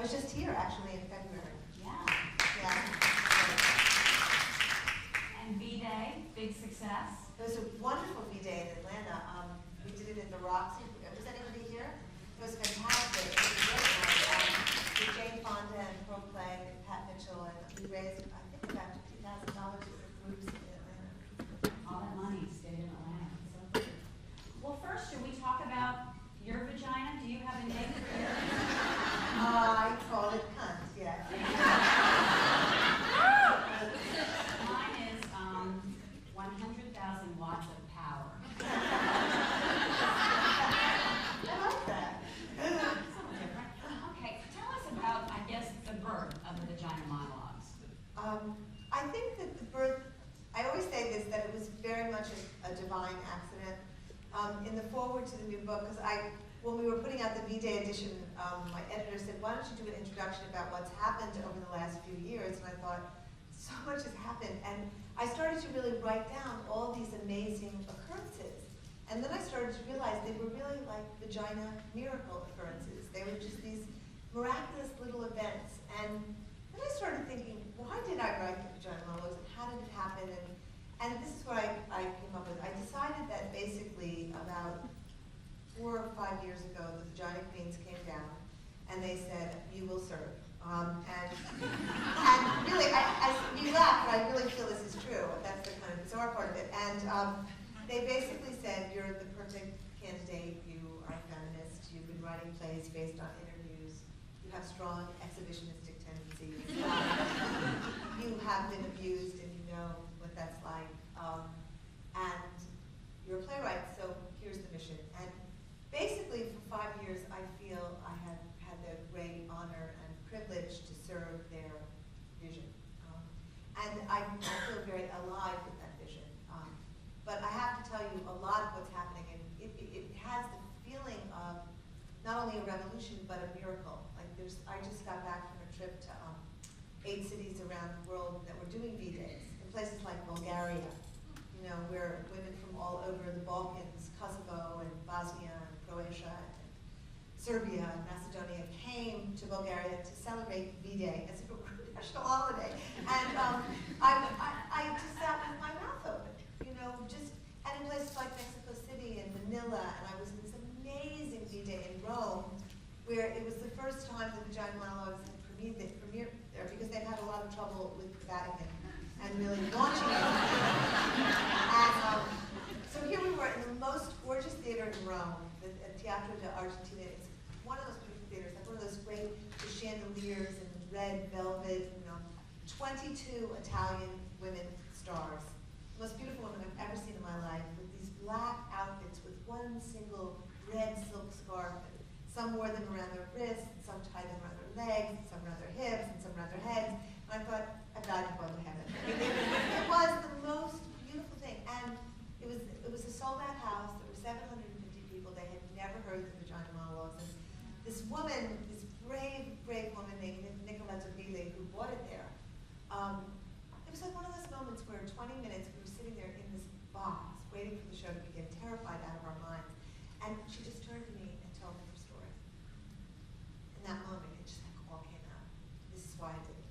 was just here, actually, in February. Yeah. Yeah. And V-Day, big success. It was a wonderful V-Day in Atlanta. We did it at the Roxy. Was anybody here? It was fantastic. It was great night. With Jane Fonda and Pro Play and Pat Mitchell, and we raised, I think, about $50,000 for groups in Atlanta. All that money stayed in Atlanta. So good. Well, first, should we talk about your vagina? Do you have a name for yours? I call it cunt, yeah. Mine is 100,000 watts of power. I like that. Something different. Okay, tell us about, I guess, the birth of the Vagina Monologues. I think that the birth, I always say this, that it was very much a divine accident. In the foreword to the new book, because when we were putting out the V-Day edition, my editor said, why don't you do an introduction about what's happened over the last few years? And I thought, so much has happened. And I started to really write down all these amazing occurrences. And then I started to realize they were really like vagina miracle occurrences. They were just these miraculous little events. And then I started thinking, why did I write the Vagina Monologues? And how did it happen? And this is what I came up with. I decided that basically about 4 or 5 years ago, the Vagina Queens came down and they said, you will serve. And really, you laugh, but I really feel this is true. That's the kind of bizarre part of it. And they basically said, you're the perfect candidate. You are a feminist. You've been writing plays based on interviews. You have strong exhibitionistic tendencies. You have been abused and you know what that's like. And you're a playwright, so here's the mission. And basically, for 5 years, I feel I have had the great honor and privilege to serve their vision. And I feel very alive with that vision. But I have to tell you a lot of what's happening, and it has the feeling of not only a revolution, but a miracle. Like I just got back from a trip to 8 cities around the world that were doing V-Days, in places like Bulgaria, you know, where women from all over the Balkans, Kosovo and Bosnia and Croatia and Serbia and Macedonia came to Bulgaria to celebrate V-Day as if it were a national holiday. And I just sat with my mouth open, you know, and in places like Mexico City and Manila, and I was in this amazing V-Day in Rome, where it was the first time the Vagina Monologues had premiered there, because they've had a lot of trouble with the Vatican and really launching it. And so here we were in the most gorgeous theater in Rome, the Teatro de Argentina. It's one of those beautiful theaters, like one of those great chandeliers and red velvet, you know, 22 Italian women stars. The most beautiful women I've ever seen in my life, with these black outfits with one single red silk scarf. Some wore them around their wrists, and some tied them around their legs, and some around their hips, and some around their heads. And I thought, I've got to go to heaven. It was the most beautiful thing. And it was a sold-out house. There were 750 people. They had never heard the Vagina Monologues. And this woman, this brave, brave woman named Nicoletta Zobili, who bought it there, it was like one of those moments where 20 minutes we were sitting there in this box, waiting for the show to begin, terrified out of our minds. And she just turned to me and told me her story. In that moment, it just like all came out. This is why I did it.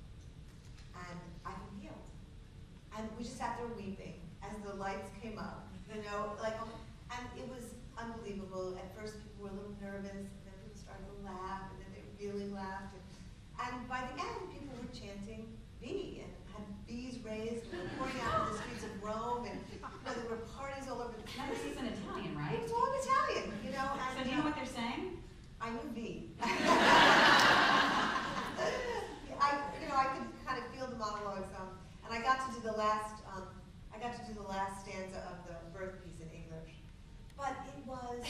And I've been healed. And we just sat there weeping as the lights came up, you know, like, and it was unbelievable. At first, people were a little nervous, and then people started to laugh, and then they really laughed. And by the end, people were chanting V, and had V's raised, and were pouring out in the streets of Rome, and you know, there were parties all over the place. Now, this is in Italian, right? It was all in Italian, you know. And, so do you know what they're saying? I knew V. I could kind of feel the monologues, and I got to do the last stanza of the birth piece in English. But it was,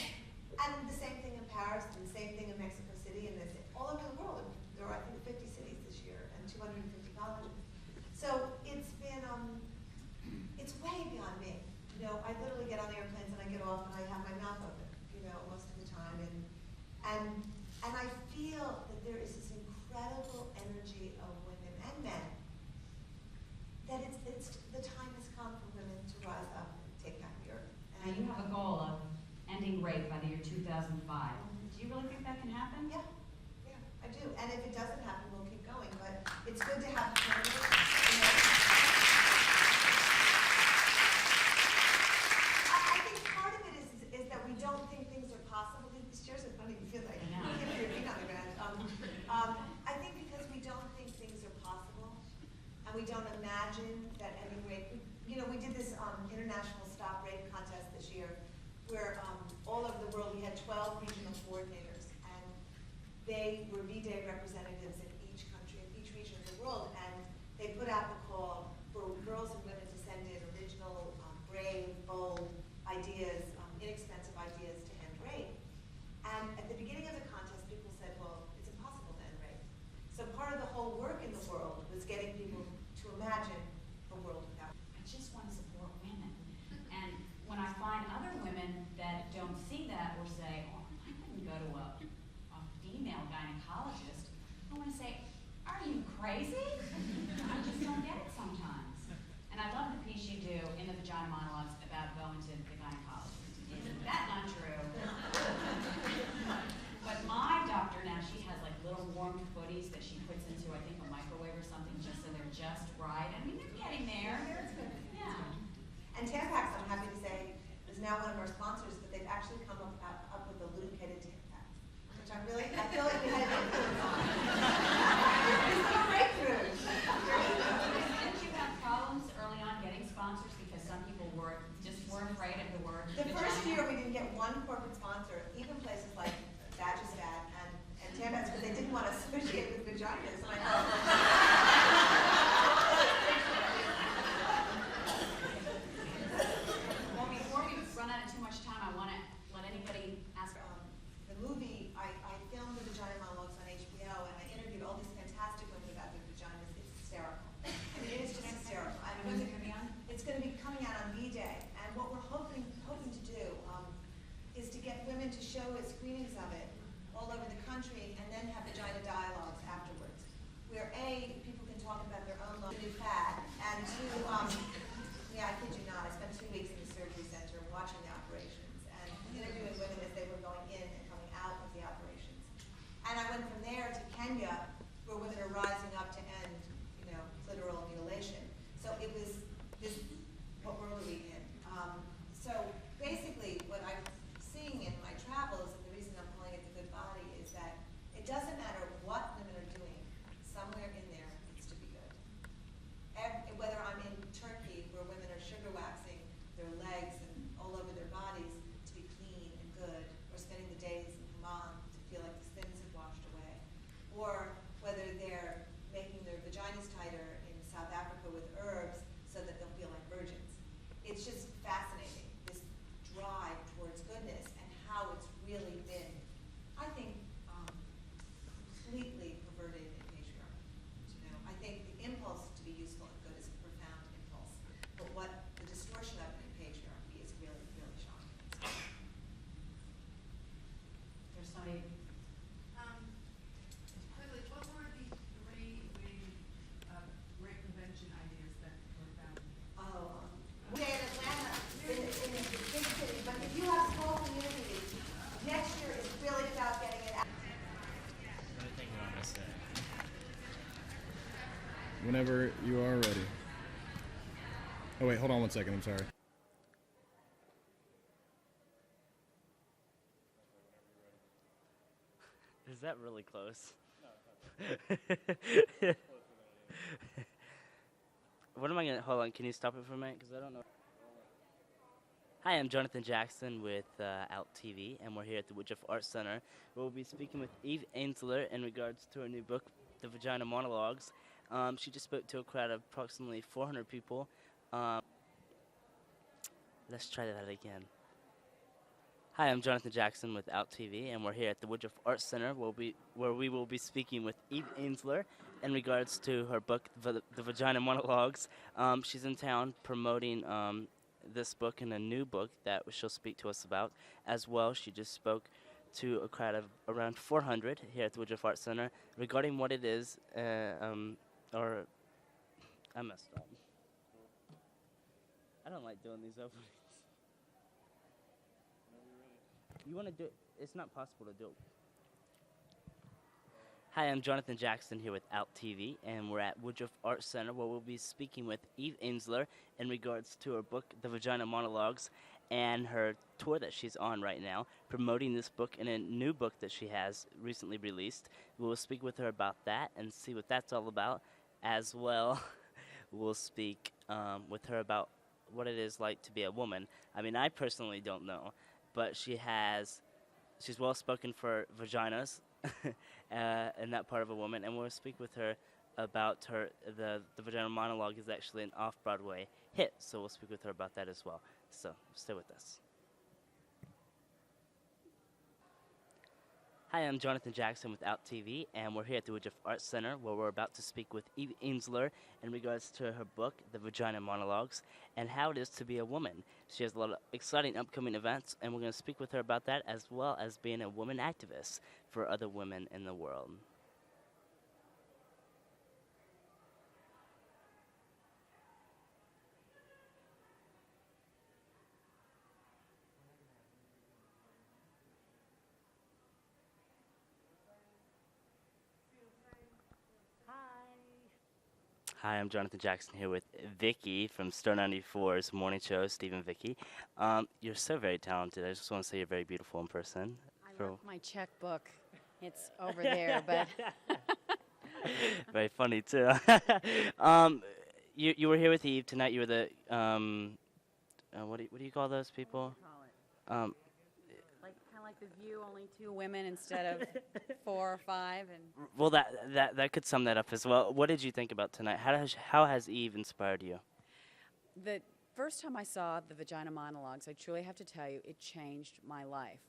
and the same thing in Paris, and the same thing in Mexico City, and all over the world. There were, I think, 50 cities this year, and 250 colleges. So it's been, it's way beyond me. You know, I literally get on airplanes and I get off and I have my mouth open, you know, most of the time. And I feel that there is this incredible energy of women and men, that it's the time has come for women to rise up and take back the earth. Now you have a goal of ending rape by the year 2005. Do you really think that can happen? Yeah, I do, and if it doesn't happen, we'll keep going, but it's good to have determination. I think part of it is that we don't think things are possible. These chairs are funny, you feel like you can't put your feet on the ground. I think because we don't think things are possible, and we don't imagine that any rape, we did this international stop rape contest this year, where all over the world we had 12 regional coordinators, and they were V-Day representatives in each country, in each region of the world, and they put out the call for girls and women to send in original, brave, bold ideas, inexpensive ideas to end rape. And at the beginning of the contest, people said, well, it's impossible to end rape. So part of the whole work in the world was getting people to imagine a world without. I just want to support women. And when I find other women that don't see that or say, oh, I couldn't go to a female gynecologist, I want to say, are you crazy? I just don't get it sometimes. And I love the piece you do in the Vagina Monologues about going to the gynecologist. Isn't that not true? But my doctor now, she has like little warm footies that she puts into, I think, a microwave or something, just so they're just right. I mean, they're getting there. Yeah. And Tampax, I'm happy to say, is now one of our sponsors, but they've actually come up with a lubricated Tampax, which I feel like we had an influence on. These little breakthroughs. Didn't you have problems early on getting sponsors because some people were afraid of the word The vagina? first year we didn't get one corporate sponsor, even places like Vagistat and Tampax, because they didn't want to associate with vaginas. And I thought, Well, before we run out of too much time, I want to let anybody ask. the movie, I filmed the Vagina Monologues on HBO, and I interviewed all these fantastic women about their vaginas. It's hysterical. I mean, it is just hysterical. I mean, When's it going to be on? it's going to be coming out on V-Day, and what we're hoping to do is to get women to show screenings of it all over the country, and then have vagina dialogues afterwards, where A, people can talk about their own new fad, and two, yeah, I kid you not, I spent 2 weeks in the surgery center watching the operations and interviewing women as they were going in and coming out of the operations. And I went from there to Kenya, where women are rising up to end, clitoral mutilation. So it was this, what world are we in? So basically, what I'm seeing in my travels, and the reason I'm calling it the good body, is that it doesn't matter what women are doing, somewhere in there needs to be good. Whether I'm in Turkey, where women are sugar waxing their legs and all over their bodies to be clean and good, or spending the days in Hammam to feel like the sins have washed away, or whether they're making their vaginas tighter in South Africa with herbs so that they'll feel like virgins. It's just fascinating, this drive towards goodness and how it's really been, I think, completely perverted in patriarchy. I think the impulse to be useful and good is a profound impulse, but what the distortion of it in patriarchy is really, really shocking. There's somebody. Quickly, what were the three main rape prevention ideas that were found? We're in Atlanta, in the big city, but if you have small communities, next year is really about getting it out. Whenever you are ready. Oh wait, hold on one second, I'm sorry. Is that really close? What am I gonna, hold on, can you stop it for a minute? Because I don't know. Hi, I'm Jonathan Jackson with Out TV, and we're here at the Woodruff Arts Center. We'll be speaking with Eve Ensler in regards to her new book, The Vagina Monologues. She just spoke to a crowd of approximately 400 people. Let's try that again. Hi, I'm Jonathan Jackson with Out TV, and we're here at the Woodruff Arts Center, where we will be speaking with Eve Ensler in regards to her book, The Vagina Monologues. She's in town promoting this book and a new book that she'll speak to us about. As well, she just spoke to a crowd of around 400 here at the Woodruff Arts Center regarding what it is, or I messed up. I don't like doing these openings. You want to do it? It's not possible to do it. Hi, I'm Jonathan Jackson here with Out TV, and we're at Woodruff Arts Center where we'll be speaking with Eve Ensler in regards to her book, The Vagina Monologues, and her tour that she's on right now, promoting this book and a new book that she has recently released. We'll speak with her about that and see what that's all about. As well, we'll speak with her about what it is like to be a woman. I mean, I personally don't know, but she's well spoken for vaginas. And that part of a woman, and we'll speak with her about the Vagina Monologue is actually an off-Broadway hit, so we'll speak with her about that as well. So stay with us. Hi, I'm Jonathan Jackson with Out TV, and we're here at the Woodruff Arts Center where we're about to speak with Eve Ensler in regards to her book, The Vagina Monologues, and how it is to be a woman. She has a lot of exciting upcoming events, and we're going to speak with her about that as well as being a woman activist for other women in the world. Hi, I'm Jonathan Jackson here with Vicky from Star 94's morning show, Steve and Vicky. You're so very talented. I just want to say you're very beautiful in person. I love my checkbook. It's over there, but very funny too. You were here with Eve tonight. You were the what do you call those people? call it? Kind of like The View, only 2 women instead of 4 or 5, and Well, that could sum that up as well. What did you think about tonight? How has Eve inspired you? the first time I saw the Vagina Monologues, I truly have to tell you, it changed my life.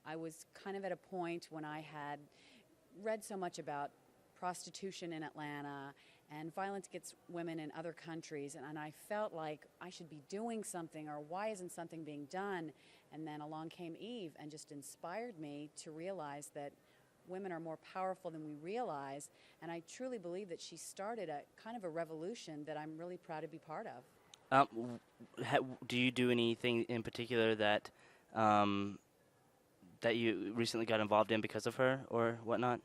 I was kind of at a point when I had read so much about prostitution in Atlanta and violence against women in other countries, and I felt like I should be doing something, or why isn't something being done? And then along came Eve and just inspired me to realize that women are more powerful than we realize, and I truly believe that she started a kind of a revolution that I'm really proud to be part of. Do you do anything in particular that that you recently got involved in because of her or whatnot?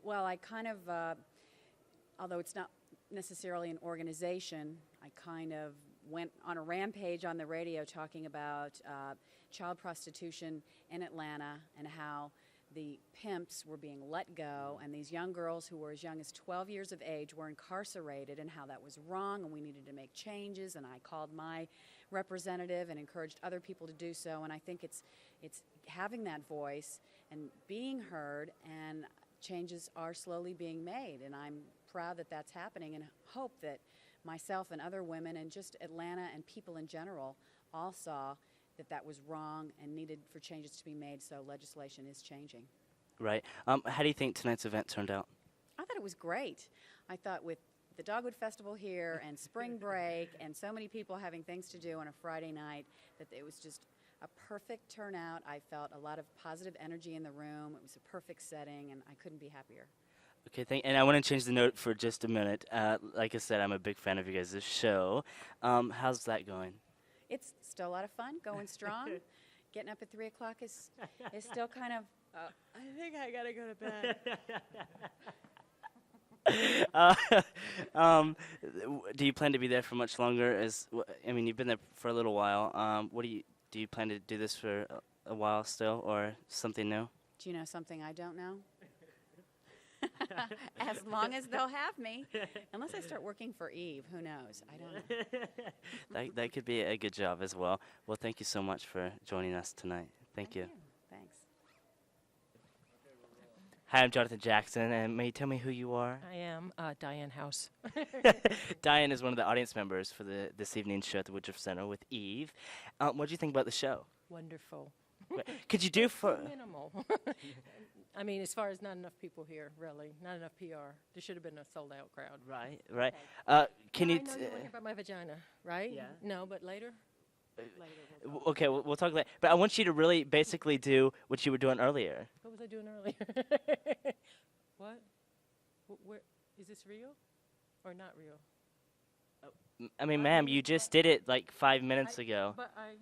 Well, I kind of, although it's not necessarily an organization, I kind of went on a rampage on the radio talking about child prostitution in Atlanta and how the pimps were being let go, and these young girls who were as young as 12 years of age were incarcerated, and how that was wrong, and we needed to make changes. And I called my representative and encouraged other people to do so. And I think it's having that voice and being heard, and changes are slowly being made. And I'm proud that that's happening, and hope that myself and other women and just Atlanta and people in general all saw that that was wrong and needed for changes to be made, so legislation is changing. Right. How do you think tonight's event turned out? I thought it was great. I thought with the Dogwood Festival here and spring break and so many people having things to do on a Friday night, that it was just a perfect turnout. I felt a lot of positive energy in the room. It was a perfect setting, and I couldn't be happier. Okay, and I want to change the note for just a minute. Like I said, I'm a big fan of you guys' show. How's that going? It's still a lot of fun, going strong. Getting up at 3 o'clock is still kind of, I think I gotta go to bed. Do you plan to be there for much longer? I mean, you've been there for a little while. Do you plan to do this for a while still, or something new? Do you know something I don't know? As long as they'll have me. Unless I start working for Eve, who knows? I don't know. That could be a good job as well. Well, thank you so much for joining us tonight. Thank you. Thanks. Hi, I'm Jonathan Jackson, and may you tell me who you are? I am Diane House. Diane is one of the audience members for this evening's show at the Woodruff Center with Eve. What do you think about the show? Wonderful. Could you do for... Minimal. I mean, as far as not enough people here, really. Not enough PR. There should have been a sold-out crowd. Right. Can now, you... I know you're wondering about my vagina, right? Yeah. No, but later? Okay, we'll talk later. But I want you to really basically do what you were doing earlier. What was I doing earlier? What? Where? Is this real or not real? I mean, ma'am, you just did it like 5 minutes ago. But I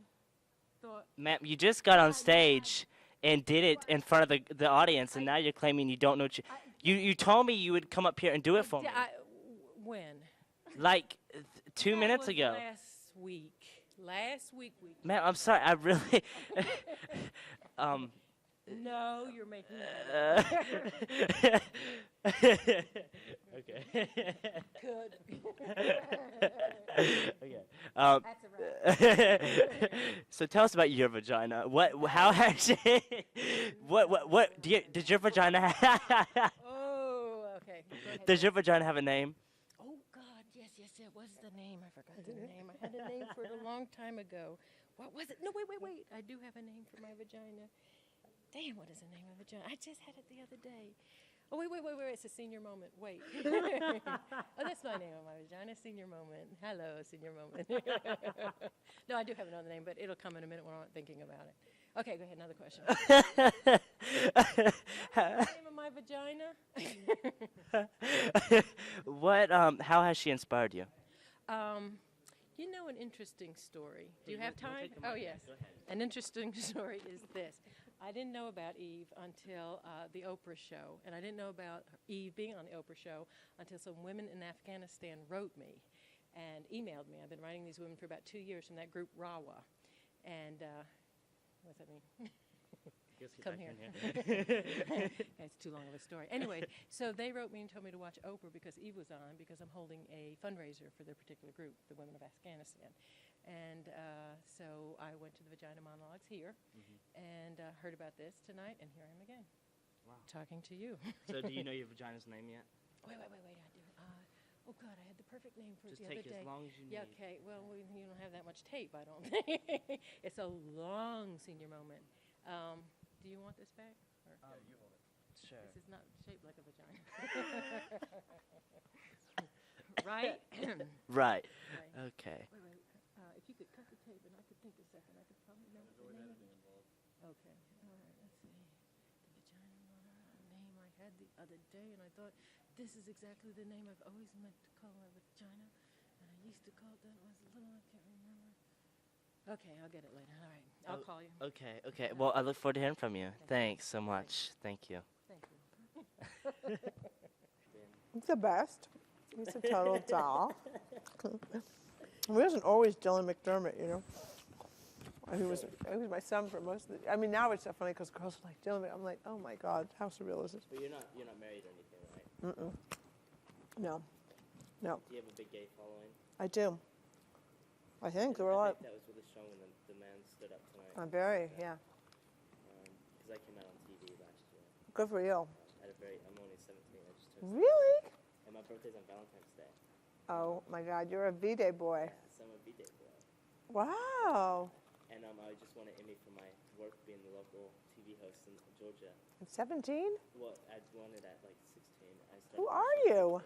thought... Ma'am, you just got on stage and did it in front of the audience, and now you're claiming you don't know what you... You told me you would come up here and do it for me. When? Like 2 That minutes was ago. Last week. Ma'am, I'm sorry. I really. No, you're making Okay. good. Okay. That's a wrap. So tell us about your vagina. How actually? What? Did your vagina? Oh, okay. Go ahead. Does your vagina have a name? Oh God, yes. What's the name? I forgot the name. I had a name for it a long time ago. What was it? No, wait. I do have a name for my vagina. Damn, what is the name of vagina? I just had it the other day. Oh, wait. It's a senior moment. Wait. Oh, that's my name on my vagina, senior moment. Hello, senior moment. No, I do have another name, but it'll come in a minute when I'm not thinking about it. Okay, go ahead, another question. The name of my vagina? How has she inspired you? You know an interesting story. Do you have We'll time? take the Oh, mic. yes. Go ahead. An interesting story is this. I didn't know about Eve until the Oprah show, and I didn't know about Eve being on the Oprah show until some women in Afghanistan wrote me and emailed me. I've been writing these women for about 2 years from that group RAWA. And what's that mean? Come here. It's too long of a story. Anyway, so they wrote me and told me to watch Oprah because Eve was on, because I'm holding a fundraiser for their particular group, the Women of Afghanistan. And so I went to the Vagina Monologues here and heard about this tonight, and here I am again. Wow. Talking to you. So do you know your vagina's name yet? Wait, I do. Oh, God, I had the perfect name for Just it the take other day. as long as you Yeah, need. okay. Well, you don't have that much tape, I don't think. It's a long senior moment. Do you want this back? Or You hold it. Sure. This is not shaped like a vagina. Right? Right. Right. Okay. Wait. If you could cut the tape and I could think a second, I could probably know what the name is. Okay. All right, let's see. The vagina name I had the other day, and I thought, this is exactly the name I've always meant to call my vagina. And I used to call it that when I was little, I can't remember. Okay, I'll get it later. All right, I'll call you. Okay. Well, I look forward to hearing from you. Thanks so much. Thank you. Thank you. He's the best. He's a total doll. He wasn't always Dylan McDermott, you know. He was my son for most of the. I mean, now it's so funny because girls are like Dylan. I'm like, oh my God, how surreal is this? But you're not married or anything, right? No. Do you have a big gay following? I do. I think there were a I lot. think that was really strong when the man stood up tonight. I'm very, yeah. Because I came out on TV last year. Good for you. I'm only 17. I just turned 17. Really? And my birthday's on Valentine's Day. Oh my God, you're a V-Day boy. So I'm a B-Day boy. Wow. And I just won an Emmy for my work being the local TV host in Georgia. At 17? Well, I won it at like 16. Who are you?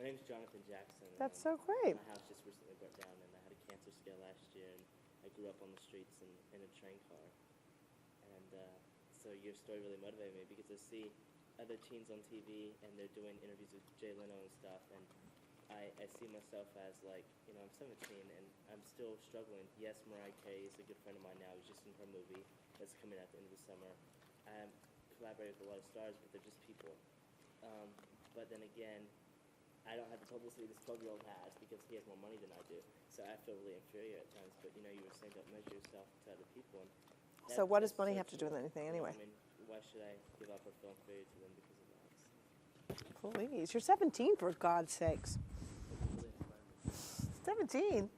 My name's Jonathan Jackson. That's so great. My house just recently burnt down, and I had a cancer scare last year, and I grew up on the streets in a train car. And so your story really motivated me because I see other teens on TV, and they're doing interviews with Jay Leno and stuff, and I see myself as like, you know, I'm 17 and I'm still struggling. Yes, Mariah Carey is a good friend of mine now. I was just in her movie that's coming out at the end of the summer. I'm collaborating with a lot of stars, but they're just people. But then again, I don't have the publicity this 12-year-old has because he has more money than I do. So I feel really inferior at times. But you know, you were saying don't measure yourself to other people. And So what does money have to do with anything anyway? I mean, why should I give up or feel inferior to them because of that? Please, you're 17 for God's sakes. 17?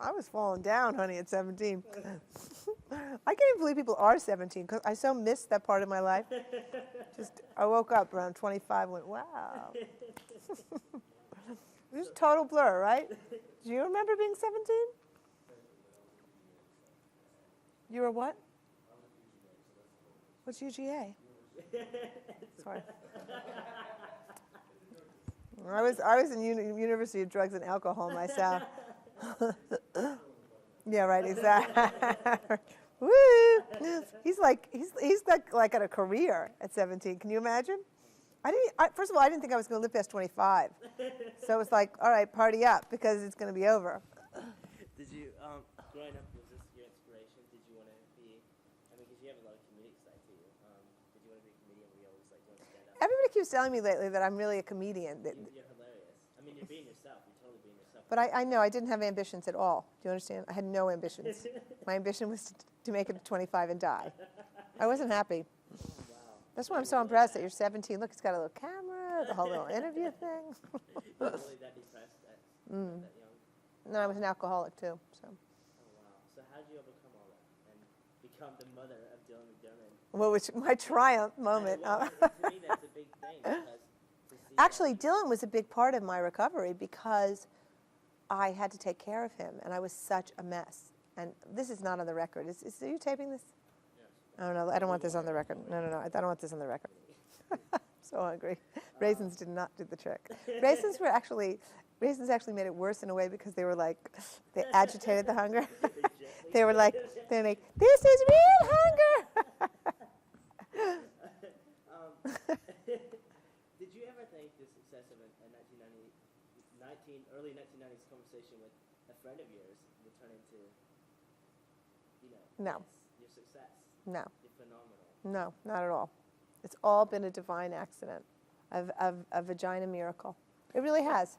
I was falling down, honey, at 17. I can't even believe people are 17 because I so missed that part of my life. I woke up around 25 and went, wow. It was a total blur, right? Do you remember being 17? You were what? What's UGA? Sorry. I was in University of Drugs and Alcohol myself. Yeah, right, exactly. Woo! He's like at a career at 17. Can you imagine? First of all, I didn't think I was going to live past 25. So it was like, all right, party up because it's going to be over. Did you, growing up, was this your inspiration? Did you want to be, I mean, because you have a lot of comedic side to you. Did you you want to be a comedian, where you always like want to stand up. Everybody keeps telling me lately that I'm really a comedian. You're hilarious. I mean, you're being yourself. You're totally being yourself. But I know I didn't have ambitions at all. Do you understand? I had no ambitions. My ambition was to make it to 25 and die. I wasn't happy. Wow. That's why I'm so impressed that you're 17. Look, it's got a little camera, the whole little interview thing. You're really that depressed at that young? No, I was an alcoholic too. So. Oh, wow. So how did you overcome all that and become the mother of Dylan McDermott? Well, which my triumph moment. Well, to me, that's a big thing. Because to see Actually, Dylan was a big part of my recovery because I had to take care of him, and I was such a mess. And this is not on the record. Are you taping this? Yes. I don't know. I don't want this on the record. No. I don't want this on the record. So hungry. Raisins did not do the trick. Raisins actually made it worse in a way because they were like, they agitated the hunger. They were like, this is real hunger. Did you ever think the success of a early 1990s conversation with a friend of yours would turn into, No. your success? No, You're phenomenal. no, not at all. It's all been a divine accident, a vagina miracle. It really has.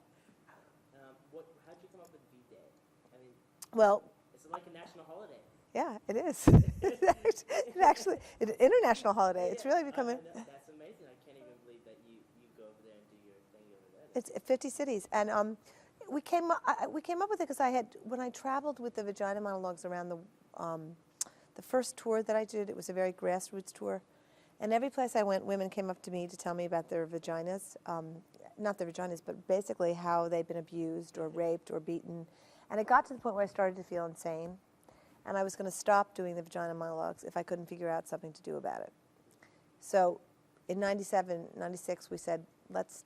How'd you come up with V-Day? I mean, Well, it's like a national holiday. yeah, it is. It's an international holiday. It's really becoming. That's amazing. I can't even believe that you go over there and do your thing over there. It's 50 cities, and we came up with it because when I traveled with the Vagina Monologues around the first tour that I did, it was a very grassroots tour, and every place I went, women came up to me to tell me about their vaginas, not their vaginas, but basically how they'd been abused or raped or beaten, and it got to the point where I started to feel insane, and I was going to stop doing the Vagina Monologues if I couldn't figure out something to do about it. So in 97, 96, we said, let's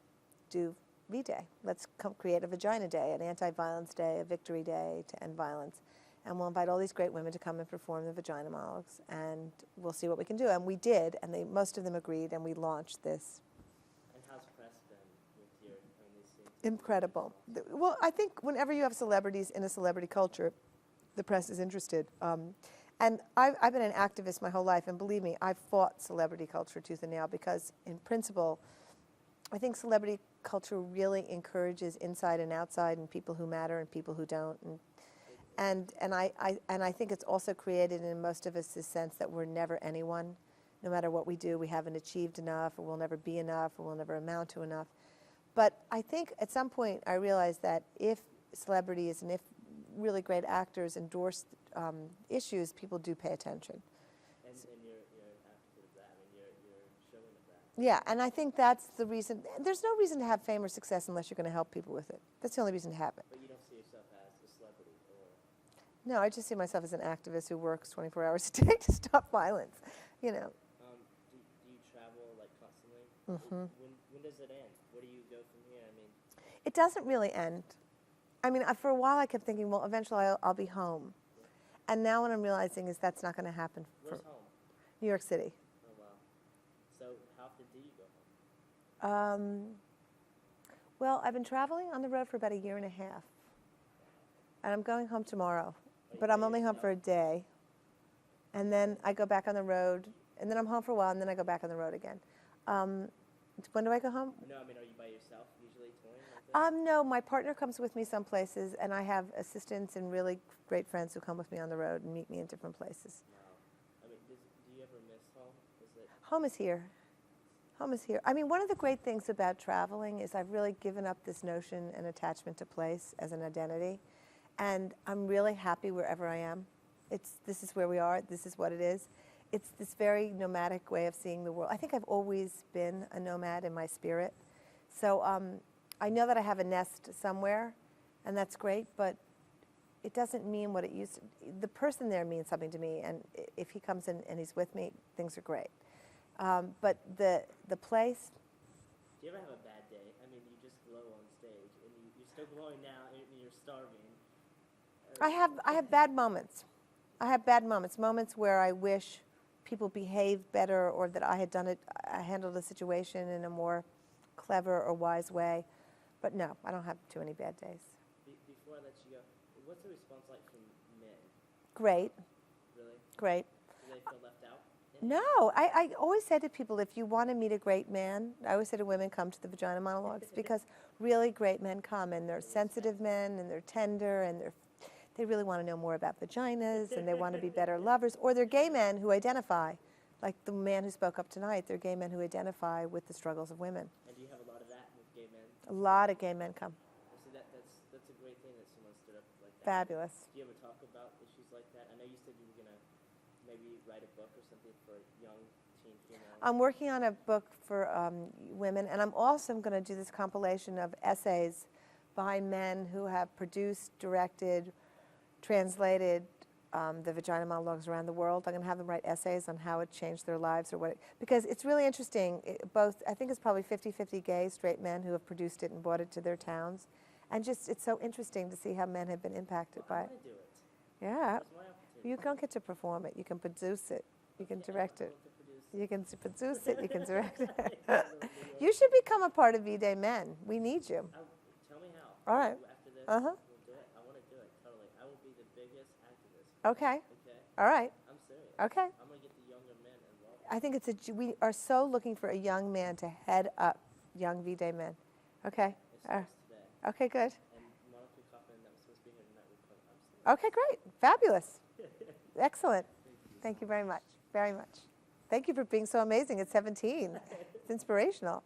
do V-Day. Let's create a Vagina Day, an anti-violence day, a victory day to end violence. And we'll invite all these great women to come and perform the Vagina Monologues, and we'll see what we can do. And we did, and most of them agreed, and we launched this. And how's press been with your, they seem to Incredible. Well, I think whenever you have celebrities in a celebrity culture, the press is interested. And I've been an activist my whole life, and believe me, I've fought celebrity culture tooth and nail because, in principle, I think celebrity culture really encourages inside and outside, and people who matter and people who don't. And I think it's also created in most of us this sense that we're never anyone. No matter what we do, we haven't achieved enough, or we'll never be enough, or we'll never amount to enough. But I think at some point I realized that if celebrities and if really great actors endorse issues, people do pay attention. And you're an advocate of that. I mean, you're showing of that. Yeah, and I think that's the reason. There's no reason to have fame or success unless you're going to help people with it. That's the only reason to have it. But you don't see yourself as a celebrity, or No, I just see myself as an activist who works 24 hours a day to stop violence. do you travel like constantly? Mhm. When does it end? Where do you go from here? I mean, It doesn't really end. I mean, for a while I kept thinking, well, eventually I'll be home. And now what I'm realizing is that's not going to happen for where's home? New York City. Oh wow. So how often do you go home? Well, I've been traveling on the road for about a year and a half. And I'm going home tomorrow. But I'm only home for a day. And then I go back on the road. And then I'm home for a while, and then I go back on the road again. When do I go home? No, I mean, are you by yourself usually touring like that? No, my partner comes with me some places, and I have assistants and really great friends who come with me on the road and meet me in different places. Wow. I mean, do you ever miss home? Is it? Home is here. Home is here. I mean, one of the great things about traveling is I've really given up this notion and attachment to place as an identity, and I'm really happy wherever I am. This is where we are. This is what it is. It's this very nomadic way of seeing the world. I think I've always been a nomad in my spirit. So I know that I have a nest somewhere, and that's great, but it doesn't mean what it used to. The person there means something to me, and if he comes in and he's with me, things are great. But the place. Do you ever have a bad day? I mean, you just glow on stage, and you're still glowing now, and you're starving. I have bad moments. I have bad moments. Moments where I wish people behaved better, or that I handled a situation in a more clever or wise way. But no, I don't have too many bad days. Before I let you go, what's the response like from men? Great, Really? great. Do they feel left out? No, I always say to people, if you want to meet a great man, I always say to women, come to the Vagina Monologues, because really great men come, and they're sensitive men, and they're tender, and they really want to know more about vaginas, and they want to be better lovers, or they're gay men who identify, like the man who spoke up tonight, they're gay men who identify with the struggles of women. And do you have a lot of that with gay men? A lot of gay men come. So that's a great thing that someone stood up like that. Fabulous. Do you ever talk about issues like that? I know you said you were going to maybe write a book or something for young teen females. I'm working on a book for women, and I'm also going to do this compilation of essays by men who have produced, directed, translated the Vagina Monologues around the world. I'm going to have them write essays on how it changed their lives, or what because it's really interesting. I think it's probably 50-50 gay, straight men who have produced it and brought it to their towns. And just, it's so interesting to see how men have been impacted by it. I want to do it. Yeah. That's my opportunity. You don't get to perform it. You can produce it. You can Okay, direct I it. want to produce You can produce it. You can direct it. it. You should become a part of V-Day Men. We need you. Tell me how. All right. After this, Uh-huh. we'll do it. I want to do it, totally. I will be the biggest activist. Okay. Okay? All right. I'm serious. Okay. I'm going to get the younger men involved. I think we are so looking for a young man to head up young V-Day Men. Okay. It starts today. Okay, good. And Monica Kaufman, that was supposed to be here tonight, will come. I'm serious. Okay, great. Fabulous. Excellent. Thank you very much. Very much. Thank you for being so amazing at 17. It's inspirational.